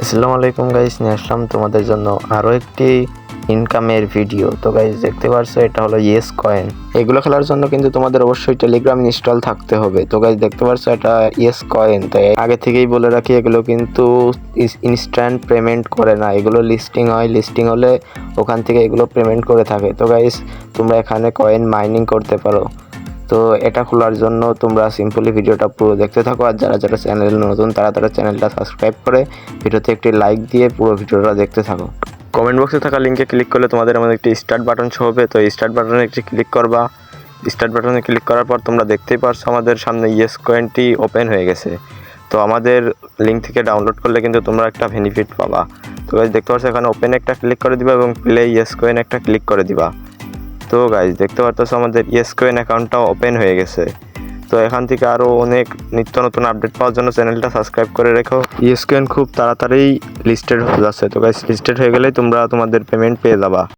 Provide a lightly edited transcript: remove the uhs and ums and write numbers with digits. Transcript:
আসসালামু আলাইকুম গাইস, নিয়ে আসলাম তোমাদের জন্য আরও একটি ইনকামের ভিডিও। তো গাইস দেখতে পারছো, এটা হলো ইয়েস কয়েন। এগুলো খেলার জন্য কিন্তু তোমাদের অবশ্যই টেলিগ্রাম ইনস্টল থাকতে হবে। তো গাইস দেখতে পারছো, এটা ইয়েস কয়েন। তাই আগে থেকেই বলে রাখি, এগুলো কিন্তু ইনস্ট্যান্ট পেমেন্ট করে না, এগুলো লিস্টিং হয়। লিস্টিং হলে ওখান থেকে এগুলো পেমেন্ট করে থাকে। তো গাইস তোমরা এখানে কয়েন মাইনিং করতে পারো। তো এটা খোলার জন্য তোমরা সিম্পলি ভিডিওটা পুরো দেখতে থাকো, আর যারা যারা চ্যানেল নতুন তারা চ্যানেলটা সাবস্ক্রাইব করে ভিডিওতে একটি লাইক দিয়ে পুরো ভিডিওটা দেখতে থাকো। কমেন্ট বক্সে থাকা লিঙ্কে ক্লিক করলে তোমাদের আমাদের একটি স্টার্ট বাটন শো হবে। তো স্টার্ট বাটনে একটি ক্লিক করবা। স্টার্ট বাটনে ক্লিক করার পর তোমরা দেখতেই পারছো আমাদের সামনে ইয়েস কয়েনটি ওপেন হয়ে গেছে। তো আমাদের লিঙ্ক থেকে ডাউনলোড করলে কিন্তু তোমরা একটা বেনিফিট পাবা। তো গাইস দেখতে পাচ্ছ, এখানে ওপেন একটা ক্লিক করে দিবা এবং প্লে ইয়েস কয়েন একটা ক্লিক করে দিবা। তো গাইস দেখতে পাচ্ছ, আমাদের ইয়েস কয়েন অ্যাকাউন্টটাও ওপেন হয়ে গেছে। তো এখান থেকে আরও অনেক নিত্য নতুন আপডেট পাওয়ার জন্য চ্যানেলটা সাবস্ক্রাইব করে রেখো। ইয়েস কয়েন খুব তাড়াতাড়ি লিস্টেড হয়ে যাচ্ছে। তো গাইস লিস্টেড হয়ে গেলেই তোমরা তোমাদের পেমেন্ট পেয়ে যাবা।